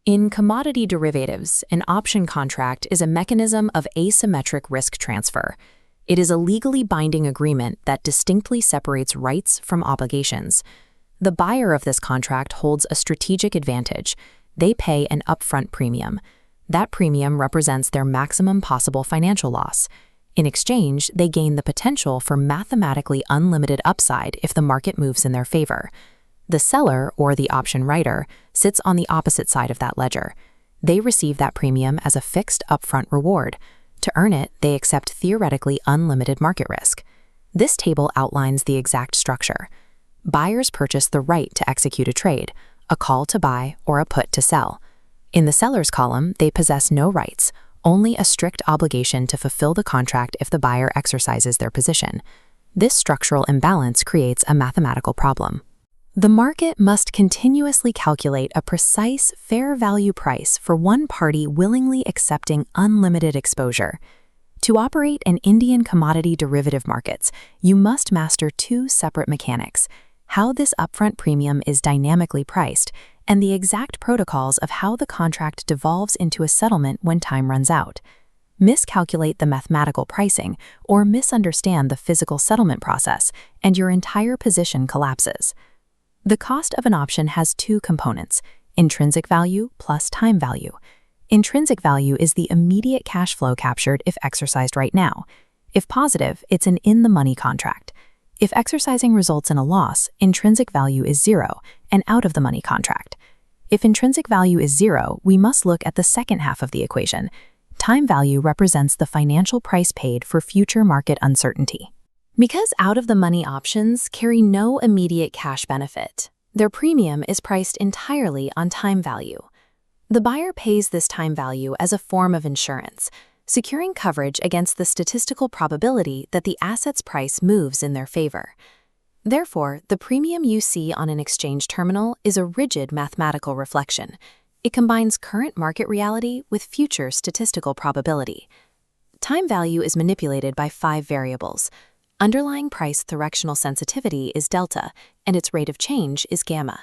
In commodity derivatives, an option contract is a mechanism of asymmetric risk transfer. It is a legally binding agreement that distinctly separates rights from obligations. The buyer of this contract holds a strategic advantage. They pay an upfront premium. That premium represents their maximum possible financial loss. In exchange, they gain the potential for mathematically unlimited upside if the market moves in their favor. The seller, or the option writer, sits on the opposite side of that ledger. They receive that premium as a fixed upfront reward. To earn it, they accept theoretically unlimited market risk. This table outlines the exact structure. Buyers purchase the right to execute a trade, a call to buy or a put to sell. In the seller's column, they possess no rights, only a strict obligation to fulfill the contract if the buyer exercises their position. This structural imbalance creates a mathematical problem. The market must continuously calculate a precise fair value price for one party willingly accepting unlimited exposure. To operate in Indian commodity derivative markets, you must master two separate mechanics: how this upfront premium is dynamically priced, and the exact protocols of how the contract devolves into a settlement when time runs out. Miscalculate the mathematical pricing or misunderstand the physical settlement process, and your entire position collapses. The cost of an option has two components: intrinsic value plus time value. Intrinsic value is the immediate cash flow captured if exercised right now. If positive, it's an in-the-money contract. If exercising results in a loss, intrinsic value is zero, an out-of-the-money contract. If intrinsic value is zero, we must look at the second half of the equation. Time value represents the financial price paid for future market uncertainty. Because out-of-the-money options carry no immediate cash benefit, their premium is priced entirely on time value. The buyer pays this time value as a form of insurance, securing coverage against the statistical probability that the asset's price moves in their favor. Therefore, the premium you see on an exchange terminal is a rigid mathematical reflection. It combines current market reality with future statistical probability. Time value is manipulated by 5 variables. Underlying price directional sensitivity is delta, and its rate of change is gamma.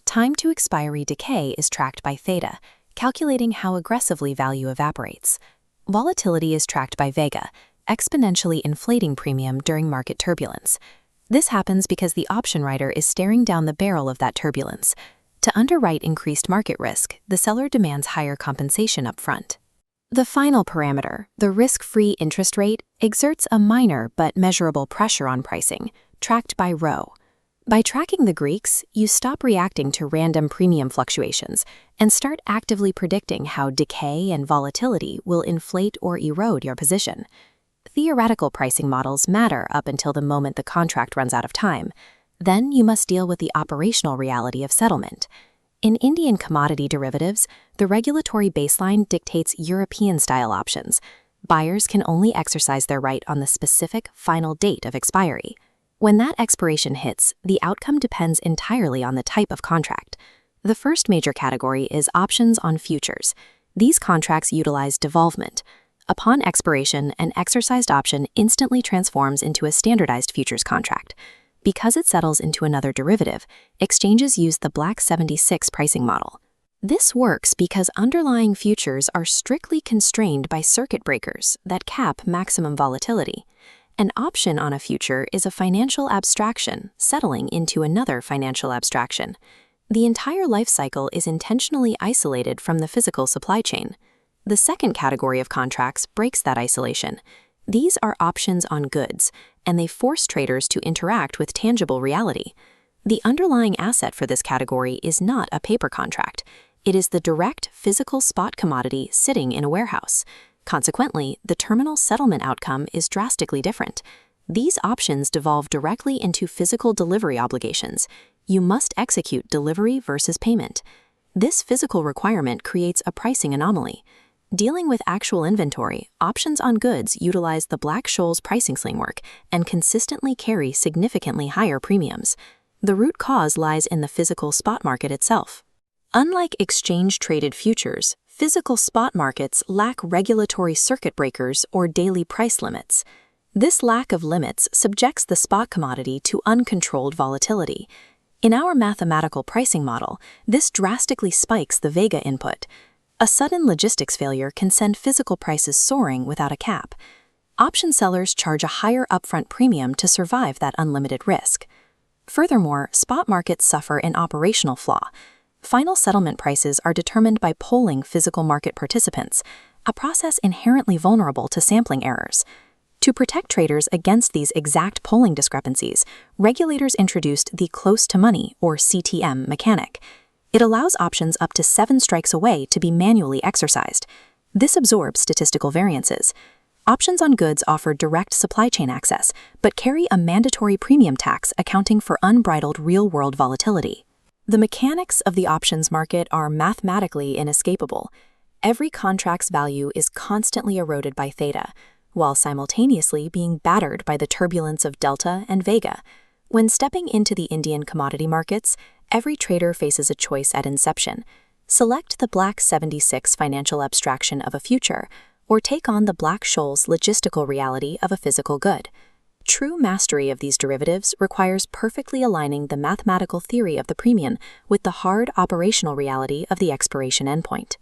Time to expiry decay is tracked by theta, calculating how aggressively value evaporates. Volatility is tracked by vega, exponentially inflating premium during market turbulence. This happens because the option writer is staring down the barrel of that turbulence. To underwrite increased market risk, the seller demands higher compensation upfront. The final parameter, the risk-free interest rate, exerts a minor but measurable pressure on pricing, tracked by rho. By tracking the Greeks, you stop reacting to random premium fluctuations and start actively predicting how decay and volatility will inflate or erode your position. Theoretical pricing models matter up until the moment the contract runs out of time. Then you must deal with the operational reality of settlement. In Indian commodity derivatives, the regulatory baseline dictates European-style options. Buyers can only exercise their right on the specific final date of expiry. When that expiration hits, the outcome depends entirely on the type of contract. The first major category is options on futures. These contracts utilize devolvement. Upon expiration, an exercised option instantly transforms into a standardized futures contract. Because it settles into another derivative, exchanges use the Black 76 pricing model. This works because underlying futures are strictly constrained by circuit breakers that cap maximum volatility. An option on a future is a financial abstraction settling into another financial abstraction. The entire life cycle is intentionally isolated from the physical supply chain. The second category of contracts breaks that isolation. These are options on goods, and they force traders to interact with tangible reality. The underlying asset for this category is not a paper contract. It is the direct physical spot commodity sitting in a warehouse. Consequently, the terminal settlement outcome is drastically different. These options devolve directly into physical delivery obligations. You must execute delivery versus payment. This physical requirement creates a pricing anomaly. Dealing with actual inventory, options on goods utilize the Black-Scholes pricing framework and consistently carry significantly higher premiums. The root cause lies in the physical spot market itself. Unlike exchange-traded futures, physical spot markets lack regulatory circuit breakers or daily price limits. This lack of limits subjects the spot commodity to uncontrolled volatility. In our mathematical pricing model, this drastically spikes the vega input. A sudden logistics failure can send physical prices soaring without a cap. Option sellers charge a higher upfront premium to survive that unlimited risk. Furthermore, spot markets suffer an operational flaw. Final settlement prices are determined by polling physical market participants, a process inherently vulnerable to sampling errors. To protect traders against these exact polling discrepancies, regulators introduced the close-to-money, or CTM, mechanic. It allows options up to 7 strikes away to be manually exercised. This absorbs statistical variances. Options on goods offer direct supply chain access, but carry a mandatory premium tax accounting for unbridled real-world volatility. The mechanics of the options market are mathematically inescapable. Every contract's value is constantly eroded by theta, while simultaneously being battered by the turbulence of delta and vega. When stepping into the Indian commodity markets, every trader faces a choice at inception. Select the Black 76 financial abstraction of a future, or take on the Black-Scholes logistical reality of a physical good. True mastery of these derivatives requires perfectly aligning the mathematical theory of the premium with the hard operational reality of the expiration endpoint.